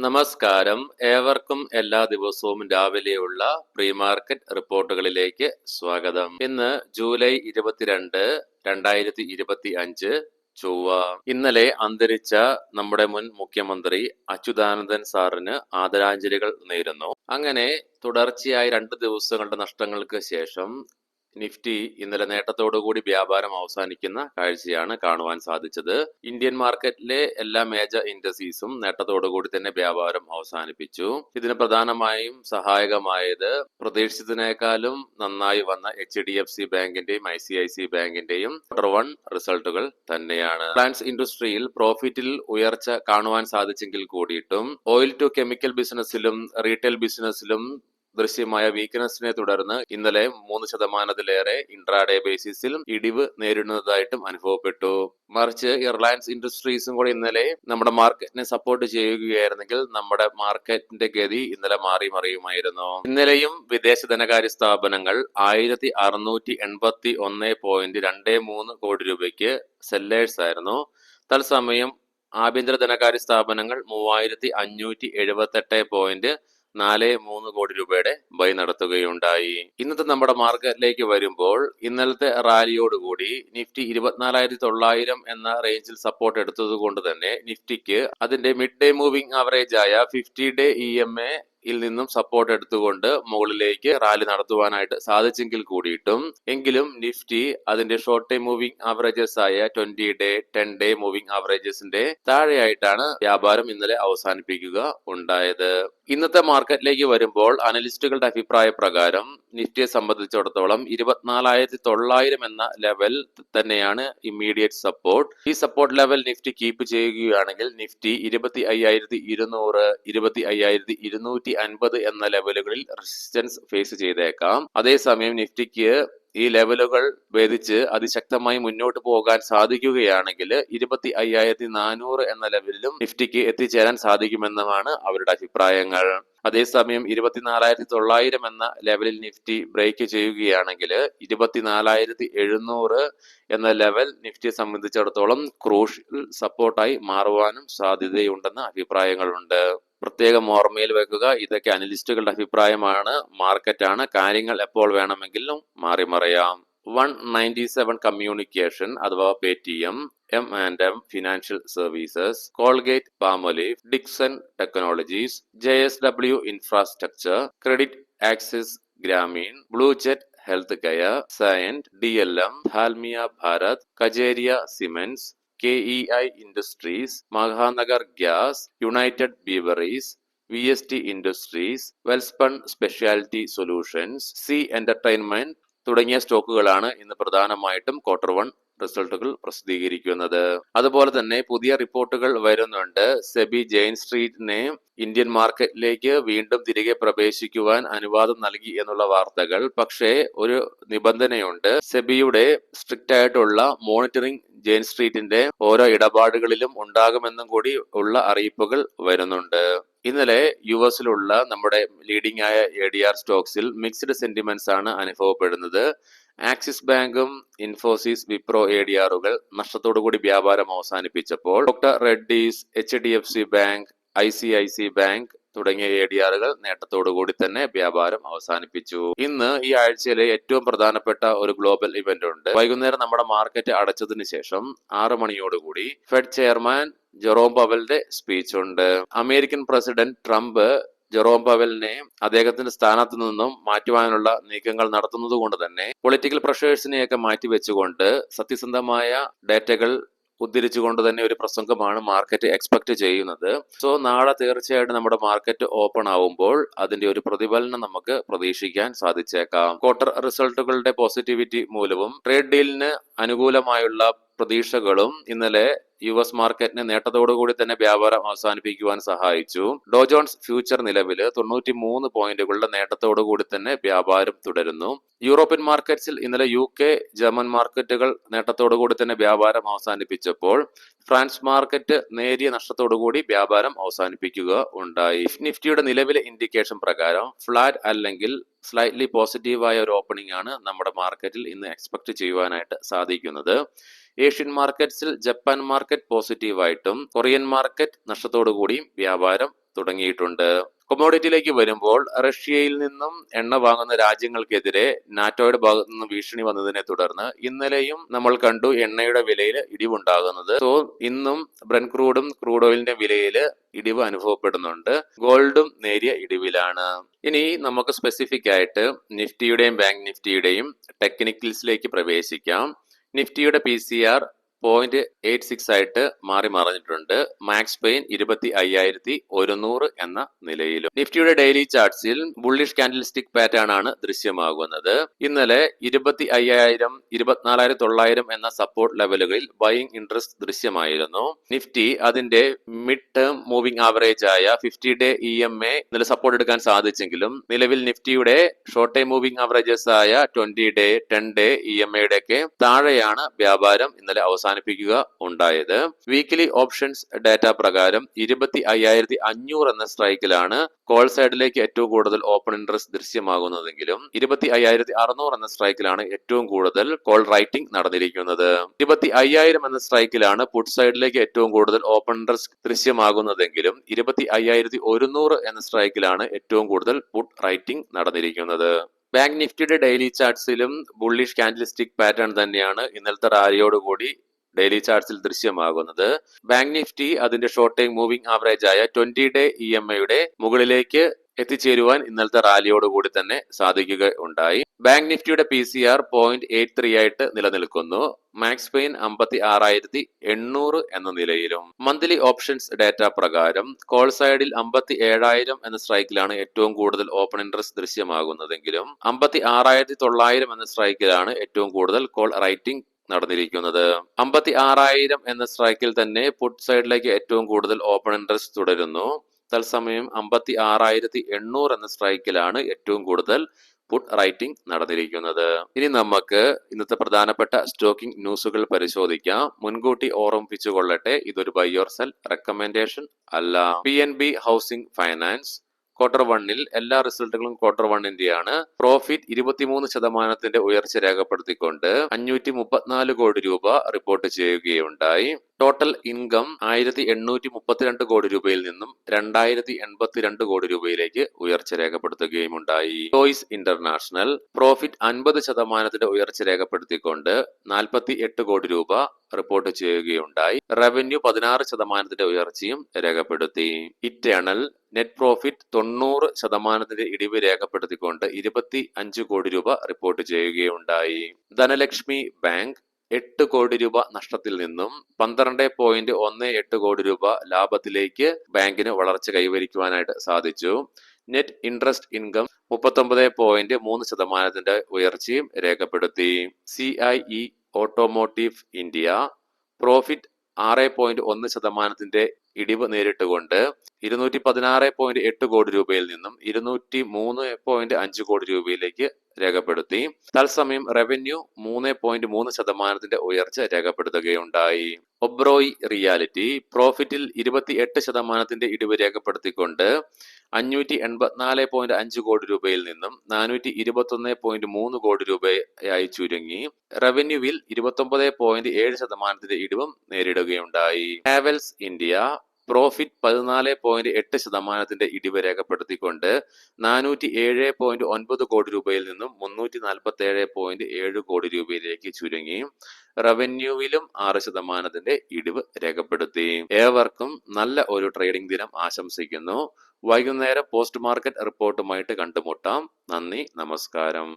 നമസ്കാരം. ഏവർക്കും എല്ലാ ദിവസവും രാവിലെയുള്ള പ്രീ മാർക്കറ്റ് റിപ്പോർട്ടുകളിലേക്ക് സ്വാഗതം. ഇന്ന് ജൂലൈ 22, 2025 ചൊവ്വ. ഇന്നലെ അന്തരിച്ച നമ്മുടെ മുൻ മുഖ്യമന്ത്രി അച്യുതാനന്ദൻ സാറിന് ആദരാഞ്ജലികൾ നേരുന്നു. അങ്ങനെ തുടർച്ചയായി 2 ദിവസങ്ങളുടെ നഷ്ടങ്ങൾക്ക് ശേഷം നിഫ്റ്റി ഇന്നലെ നേട്ടത്തോടുകൂടി വ്യാപാരം അവസാനിക്കുന്ന കാഴ്ചയാണ് കാണുവാൻ സാധിച്ചത്. ഇന്ത്യൻ മാർക്കറ്റിലെ എല്ലാ മേജർ ഇൻഡസ്ട്രീസും നേട്ടത്തോടുകൂടി തന്നെ വ്യാപാരം അവസാനിപ്പിച്ചു. ഇതിന് പ്രധാനമായും സഹായകമായത് പ്രതീക്ഷിച്ചതിനേക്കാളും നന്നായി വന്ന HDFC ബാങ്കിന്റെയും ICICI ബാങ്കിന്റെയും Q1 റിസൾട്ടുകൾ തന്നെയാണ്. റിലയൻസ് ഇൻഡസ്ട്രിയിൽ പ്രോഫിറ്റിൽ ഉയർച്ച കാണുവാൻ സാധിച്ചെങ്കിൽ കൂടിയിട്ടും ഓയിൽ ടു കെമിക്കൽ ബിസിനസ്സിലും റീറ്റെയിൽ ബിസിനസ്സിലും ദൃശ്യമായ വീക്ക്നെസ്സിനെ തുടർന്ന് ഇന്നലെ 3%-ലേറെ ഇൻട്രാഡേ ബേസിസിൽ ഇടിവ് നേരിടുന്നതായിട്ടും അനുഭവപ്പെട്ടു. മറിച്ച് റിലയൻസ് ഇൻഡസ്ട്രീസും കൂടി ഇന്നലെ നമ്മുടെ മാർക്കറ്റിനെ സപ്പോർട്ട് ചെയ്യുകയായിരുന്നെങ്കിൽ നമ്മുടെ മാർക്കറ്റിന്റെ ഗതി ഇന്നലെ മാറി മറിയുമായിരുന്നു. ഇന്നലെയും വിദേശ ധനകാര്യ സ്ഥാപനങ്ങൾ 1681.23 കോടി രൂപയ്ക്ക് സെല്ലേഴ്സ് ആയിരുന്നു. തത്സമയം ആഭ്യന്തര ധനകാര്യ സ്ഥാപനങ്ങൾ 3578.43 കോടി രൂപയുടെ ബൈ നടത്തുകയുണ്ടായി. ഇന്നത്തെ നമ്മുടെ മാർക്കറ്റിലേക്ക് വരുമ്പോൾ ഇന്നലത്തെ റാലിയോടുകൂടി നിഫ്റ്റി 24,900 എന്ന റേഞ്ചിൽ സപ്പോർട്ട് എടുത്തത് കൊണ്ട് തന്നെ നിഫ്റ്റിക്ക് അതിന്റെ മിഡ് ഡേ മൂവിംഗ് ആവറേജ് ആയ 50-ഡേ EMA യിൽ നിന്നും സപ്പോർട്ട് എടുത്തുകൊണ്ട് മുകളിലേക്ക് റാലി നടത്തുവാനായിട്ട് സാധിച്ചെങ്കിൽ കൂടിയിട്ടും എങ്കിലും നിഫ്റ്റി അതിന്റെ ഷോർട്ട് ടൈം മൂവിംഗ് ആവറേജസ് ആയ 20-ഡേ 10-ഡേ മൂവിംഗ് ആവറേജസിന്റെ താഴെയായിട്ടാണ് വ്യാപാരം ഇന്നലെ അവസാനിപ്പിക്കുക ഉണ്ടായത്. ഇന്നത്തെ മാർക്കറ്റിലേക്ക് വരുമ്പോൾ അനലിസ്റ്റുകളുടെ അഭിപ്രായ പ്രകാരം നിഫ്റ്റിയെ സംബന്ധിച്ചിടത്തോളം 24,900 എന്ന ലെവൽ തന്നെയാണ് ഇമ്മീഡിയറ്റ് സപ്പോർട്ട്. ഈ സപ്പോർട്ട് ലെവൽ നിഫ്റ്റി കീപ്പ് ചെയ്യുകയാണെങ്കിൽ നിഫ്റ്റി 25,200, 25,250 എന്ന ലെവലുകളിൽ റെസിസ്റ്റൻസ് ഫേസ് ചെയ്തേക്കാം. അതേസമയം നിഫ്റ്റിക്ക് ഈ ലെവലുകൾ ഭേദിച്ച് അതിശക്തമായി മുന്നോട്ട് പോകാൻ സാധിക്കുകയാണെങ്കിൽ 25,400 എന്ന ലെവലിലും നിഫ്റ്റിക്ക് എത്തിച്ചേരാൻ സാധിക്കുമെന്നുമാണ് അവരുടെ അഭിപ്രായങ്ങൾ. അതേസമയം 24,900 എന്ന ലെവലിൽ നിഫ്റ്റി ബ്രേക്ക് ചെയ്യുകയാണെങ്കിൽ 24,700 എന്ന ലെവൽ നിഫ്റ്റിയെ സംബന്ധിച്ചിടത്തോളം ക്രൂഷ്യൽ സപ്പോർട്ടായി മാറുവാനും സാധ്യതയുണ്ടെന്ന് അഭിപ്രായങ്ങളുണ്ട്. പ്രത്യേകം ഓർമ്മയിൽ വെക്കുക, ഇതൊക്കെ അനലിസ്റ്റുകളുടെ അഭിപ്രായമാണ്, മാർക്കറ്റാണ്. കാര്യങ്ങൾ എപ്പോൾ വേണമെങ്കിലും മാറിമറിയാം. 197 കമ്മ്യൂണിക്കേഷൻ അഥവാ Paytm, M&M financial services, Colgate Palmolive, Dixon technologies, JSW infrastructure, credit access Grameen, blue jet health care, Cyient, DLM, Dalmia Bharat, Kajaria cements, KEI industries, Mahanagar gas, united breweries, VST industries, Welspun speciality solutions, Zee entertainment തുടങ്ങിയ സ്റ്റോക്കുകളാണ് ഇന്ന് പ്രധാനമായിട്ടും Q1 റിസൾട്ടുകൾ പ്രസിദ്ധീകരിക്കുന്നത്. അതുപോലെ തന്നെ പുതിയ റിപ്പോർട്ടുകൾ വരുന്നുണ്ട്. സെബി ജെയിൻ സ്ട്രീറ്റിനെ ഇന്ത്യൻ മാർക്കറ്റിലേക്ക് വീണ്ടും തിരികെ പ്രവേശിക്കുവാൻ അനുവാദം നൽകി എന്നുള്ള വാർത്തകൾ. പക്ഷേ ഒരു നിബന്ധനയുണ്ട്. സെബിയുടെ സ്ട്രിക്റ്റ് ആയിട്ടുള്ള മോണിറ്ററിംഗ് ജെയിൻ സ്ട്രീറ്റിന്റെ ഓരോ ഇടപാടുകളിലും ഉണ്ടാകുമെന്നും കൂടി ഉള്ള അറിയിപ്പുകൾ വരുന്നുണ്ട്. ഇന്നലെ യുഎസിലുള്ള നമ്മുടെ ലീഡിംഗ് ആയ ADR സ്റ്റോക്സിൽ മിക്സ്ഡ് സെന്റിമെന്റ്സ് ആണ് അനുഭവപ്പെടുന്നത്. ആക്സിസ് ബാങ്കും ഇൻഫോസിസ്, വിപ്രോ ADRകൾ നഷ്ടത്തോടുകൂടി വ്യാപാരം അവസാനിപ്പിച്ചപ്പോൾ doctor Reddy's, HDFC bank, ICICI bank തുടങ്ങിയ ADRകൾ നേട്ടത്തോടുകൂടി തന്നെ വ്യാപാരം അവസാനിപ്പിച്ചു. ഇന്ന് ഈ ആഴ്ചയിലെ ഏറ്റവും പ്രധാനപ്പെട്ട ഒരു ഗ്ലോബൽ ഇവന്റ് ഉണ്ട്. വൈകുന്നേരം നമ്മുടെ മാർക്കറ്റ് അടച്ചതിന് ശേഷം 6 മണിയോടുകൂടി ഫെഡ് ചെയർമാൻ ജെറോം പവലിന്റെ സ്പീച്ച് ഉണ്ട്. അമേരിക്കൻ പ്രസിഡന്റ് ട്രംപ് ജെറോം പവലിനെ അദ്ദേഹത്തിന്റെ സ്ഥാനത്ത് നിന്നും മാറ്റുവാനുള്ള നീക്കങ്ങൾ നടത്തുന്നത് കൊണ്ട് തന്നെ പൊളിറ്റിക്കൽ പ്രഷേഴ്സിനെയൊക്കെ മാറ്റിവെച്ചുകൊണ്ട് സത്യസന്ധമായ ഡേറ്റകൾ ഉദ്ധരിച്ചുകൊണ്ട് തന്നെ ഒരു പ്രസംഗമാണ് മാർക്കറ്റ് എക്സ്പെക്ട് ചെയ്യുന്നത്. സോ നാളെ തീർച്ചയായിട്ടും നമ്മുടെ മാർക്കറ്റ് ഓപ്പൺ ആവുമ്പോൾ അതിന്റെ ഒരു പ്രതിഫലനം നമുക്ക് പ്രതീക്ഷിക്കാൻ സാധിച്ചേക്കാം. ക്വാർട്ടർ റിസൾട്ടുകളുടെ പോസിറ്റിവിറ്റി മൂലവും ട്രേഡ് ഡീലിന് അനുകൂലമായുള്ള പ്രതീക്ഷകളും ഇന്നലെ US മാർക്കറ്റിനെ നേട്ടത്തോടുകൂടി തന്നെ വ്യാപാരം അവസാനിപ്പിക്കുവാൻ സഹായിച്ചു. ഡോ ജോൺസ് ഫ്യൂച്ചർ നിലവിൽ 93 പോയിന്റുകളുടെ നേട്ടത്തോടുകൂടി തന്നെ വ്യാപാരം തുടരുന്നു. യൂറോപ്യൻ മാർക്കറ്റ്സിൽ ഇന്നലെ UK, ജർമ്മൻ മാർക്കറ്റുകൾ നേട്ടത്തോടുകൂടി തന്നെ വ്യാപാരം അവസാനിപ്പിച്ചപ്പോൾ ഫ്രാൻസ് മാർക്കറ്റ് നേരിയ നഷ്ടത്തോടുകൂടി വ്യാപാരം അവസാനിപ്പിക്കുക ഉണ്ടായി. നിഫ്റ്റിയുടെ നിലവിലെ ഇൻഡിക്കേഷൻ പ്രകാരം ഫ്ലാറ്റ് അല്ലെങ്കിൽ സ്ലൈറ്റ്ലി പോസിറ്റീവായ ഒരു ഓപ്പണിംഗ് ആണ് നമ്മുടെ മാർക്കറ്റിൽ ഇന്ന് എക്സ്പെക്ട് ചെയ്യുവാനായിട്ട് സാധിക്കുന്നത്. ഏഷ്യൻ മാർക്കറ്റ്സിൽ ജപ്പാൻ മാർക്കറ്റ് പോസിറ്റീവായിട്ടും കൊറിയൻ മാർക്കറ്റ് നഷ്ടത്തോടുകൂടിയും വ്യാപാരം തുടങ്ങിയിട്ടുണ്ട്. കൊമോഡിറ്റിയിലേക്ക് വരുമ്പോൾ റഷ്യയിൽ നിന്നും എണ്ണ വാങ്ങുന്ന രാജ്യങ്ങൾക്കെതിരെ നാറ്റോയുടെ ഭാഗത്തു നിന്നും ഭീഷണി വന്നതിനെ തുടർന്ന് ഇന്നലെയും നമ്മൾ കണ്ടു എണ്ണയുടെ വിലയിൽ ഇടിവുണ്ടാകുന്നത്. സോ ഇന്നും ബ്രന്റ് ക്രൂഡും ക്രൂഡ് ഓയിലിന്റെ വിലയിൽ ഇടിവ് അനുഭവപ്പെടുന്നുണ്ട്. ഗോൾഡും നേരിയ ഇടിവിലാണ്. ഇനി നമുക്ക് സ്പെസിഫിക് ആയിട്ട് നിഫ്റ്റിയുടെയും ബാങ്ക് നിഫ്റ്റിയുടെയും ടെക്നിക്കൽസിലേക്ക് പ്രവേശിക്കാം. നിഫ്റ്റിയുടെ PCR 0.86 ആയിട്ട് മാറി മറിഞ്ഞിട്ടുണ്ട്. മാക്സ് പെയിൻ 25,100 എന്ന നിലയിലും. നിഫ്റ്റിയുടെ ഡെയിലി ചാർട്ട്സിൽ ബുള്ളിഷ് കാൻഡിൽ സ്റ്റിക് പാറ്റേൺ ആണ് ദൃശ്യമാകുന്നത്. ഇന്നലെ 25,000, 24,900 എന്ന സപ്പോർട്ട് ലെവലുകളിൽ ബൈയിങ് ഇൻട്രസ്റ്റ് ദൃശ്യമായിരുന്നു. നിഫ്റ്റി അതിന്റെ മിഡ് ടേം മൂവിംഗ് ആവറേജ് ആയ 50-day EMA ഇന്നലെ സപ്പോർട്ട് എടുക്കാൻ സാധിച്ചെങ്കിലും നിലവിൽ നിഫ്റ്റിയുടെ ഷോർട്ട് ടൈം മൂവിംഗ് ആവറേജസ് ആയ 20-day, 10-day EMAയുടെ ഒക്കെ താഴെയാണ് വ്യാപാരം ഇന്നലെ അവസാനിപ്പിക്കുക ഉണ്ടായത്. വീക്കിലി ഓപ്ഷൻസ് ഡാറ്റ പ്രകാരം 25,500 എന്ന സ്ട്രൈക്കിലാണ് കോൾ സൈഡിലേക്ക് ഏറ്റവും കൂടുതൽ ഓപ്പൺ ഇൻട്രസ്റ്റ് ദൃശ്യമാകുന്നതെങ്കിലും 25,600 എന്ന സ്ട്രൈക്കിലാണ് ഏറ്റവും കൂടുതൽ കോൾ റൈറ്റിംഗ് നടന്നിരിക്കുന്നത്. 25,000 എന്ന സ്ട്രൈക്കിലാണ് പുട്ട് സൈഡിലേക്ക് ഏറ്റവും കൂടുതൽ ഓപ്പൺ ഇൻട്രസ്റ്റ് ദൃശ്യമാകുന്നതെങ്കിലും 25,100 എന്ന സ്ട്രൈക്കിലാണ് ഏറ്റവും കൂടുതൽ പുട്ട് റൈറ്റിംഗ് നടന്നിരിക്കുന്നത്. ബാങ്ക് നിഫ്റ്റിയുടെ ഡെയിലി ചാർട്ട്സിലും ബുള്ളിഷ് കാൻഡിൽ സ്റ്റിക് പാറ്റേൺ തന്നെയാണ് ഇന്നലത്തെ റാലിയോടുകൂടി ഡെയിലി ചാർട്ട്സിൽ ദൃശ്യമാകുന്നത്. ബാങ്ക് നിഫ്റ്റി അതിന്റെ ഷോർട്ട് ടൈം മൂവിംഗ് ആവറേജ് ആയ 20-day EMAയുടെ മുകളിലേക്ക് എത്തിച്ചേരുവാൻ ഇന്നലത്തെ റാലിയോടുകൂടി തന്നെ സാധിക്കുകയുണ്ടായി. ബാങ്ക് നിഫ്റ്റിയുടെ PCR 0.83 ആയിട്ട് നിലനിൽക്കുന്നു. മാക്സ് പെയിൻ 56,800 എന്ന നിലയിലും. മന്ത്ലി ഓപ്ഷൻസ് ഡാറ്റ പ്രകാരം കോൾ സൈഡിൽ 57,000 എന്ന സ്ട്രൈക്കിലാണ് ഏറ്റവും കൂടുതൽ ഓപ്പൺ ഇൻട്രസ്റ്റ് ദൃശ്യമാകുന്നതെങ്കിലും 56,900 എന്ന സ്ട്രൈക്കിലാണ് ഏറ്റവും കൂടുതൽ കോൾ റൈറ്റിംഗ് നടന്നിരിക്കുന്നത്. 56,000 എന്ന സ്ട്രൈക്കിൽ തന്നെ പുട്ട് സൈഡിലേക്ക് ഏറ്റവും കൂടുതൽ ഓപ്പൺ ഇൻട്രസ്റ്റ് തുടരുന്നു. തത്സമയം 56,800 എന്ന സ്ട്രൈക്കിലാണ് ഏറ്റവും കൂടുതൽ പുട്ട് റൈറ്റിംഗ് നടന്നിരിക്കുന്നത്. ഇനി നമുക്ക് ഇന്നത്തെ പ്രധാനപ്പെട്ട സ്റ്റോക്കിംഗ് ന്യൂസുകൾ പരിശോധിക്കാം. മുൻകൂട്ടി ഓർമ്മിപ്പിച്ചുകൊള്ളട്ടെ, ഇതൊരു ബൈ ഓർ സെൽ റെക്കമെൻഡേഷൻ അല്ല. PNB ഹൗസിംഗ് ഫൈനാൻസ് Q1 എല്ലാ റിസൾട്ടുകളും Q1ന്റെയാണ്. പ്രോഫിറ്റ് 23% ഉയർച്ച രേഖപ്പെടുത്തിക്കൊണ്ട് 534 കോടി രൂപ റിപ്പോർട്ട് ചെയ്യുകയുണ്ടായി. ടോട്ടൽ ഇൻകം 1,832 കോടി രൂപയിൽ നിന്നും 2,082 കോടി രൂപയിലേക്ക് ഉയർച്ച രേഖപ്പെടുത്തുകയുമുണ്ടായി. ചോയ്സ് ഇന്റർനാഷണൽ പ്രോഫിറ്റ് 50% ഉയർച്ച രേഖപ്പെടുത്തിക്കൊണ്ട് 48 കോടി രൂപ റിപ്പോർട്ട് ചെയ്യുകയുണ്ടായി. റവന്യൂ 16% ഉയർച്ചയും രേഖപ്പെടുത്തി. ഇറ്റേണൽ നെറ്റ് പ്രോഫിറ്റ് 90% ഇടിവ് രേഖപ്പെടുത്തിക്കൊണ്ട് 25 കോടി രൂപ റിപ്പോർട്ട് ചെയ്യുകയുണ്ടായി. ധനലക്ഷ്മി ബാങ്ക് 8 കോടി രൂപ നഷ്ടത്തിൽ നിന്നും 12.18 കോടി രൂപ ലാഭത്തിലേക്ക് ബാങ്കിന് വളർച്ച കൈവരിക്കുവാനായിട്ട് സാധിച്ചു. നെറ്റ് ഇൻട്രസ്റ്റ് ഇൻകം 39.3% ഉയർച്ചയും രേഖപ്പെടുത്തി. CIE ഓട്ടോമോട്ടീവ് ഇന്ത്യ പ്രോഫിറ്റ് 6.1% ഇടിവ് നേരിട്ടുകൊണ്ട് 216.8 കോടി രൂപയിൽ നിന്നും 203.5 കോടി രൂപയിലേക്ക് രേഖപ്പെടുത്തി. തത്സമയം റവന്യൂ 3.3% ഉയർച്ച രേഖപ്പെടുത്തുകയുണ്ടായി. ഒബ്രോയ് റിയാലിറ്റി പ്രോഫിറ്റിൽ 28% ഇടിവ് രേഖപ്പെടുത്തിക്കൊണ്ട് 584.5 കോടി രൂപയിൽ നിന്നും 421.3 കോടി രൂപയായി ചുരുങ്ങി. റവന്യൂവിൽ 29.7% ഇടിവും നേരിടുകയുണ്ടായി. ഹാവൽസ് ഇന്ത്യ പ്രോഫിറ്റ് 14.8% ഇടിവ് രേഖപ്പെടുത്തിക്കൊണ്ട് 407.9 കോടി രൂപയിൽ നിന്നും 347.7 കോടി രൂപയിലേക്ക് ചുരുങ്ങി. റവന്യൂവിലും 6% ഇടിവ് രേഖപ്പെടുത്തി. ഏവർക്കും നല്ല ഒരു ട്രേഡിംഗ് ദിനം ആശംസിക്കുന്നു. വൈകുന്നേരം പോസ്റ്റ് മാർക്കറ്റ് റിപ്പോർട്ടുമായിട്ട് കണ്ടുമുട്ടാം. നന്ദി, നമസ്കാരം.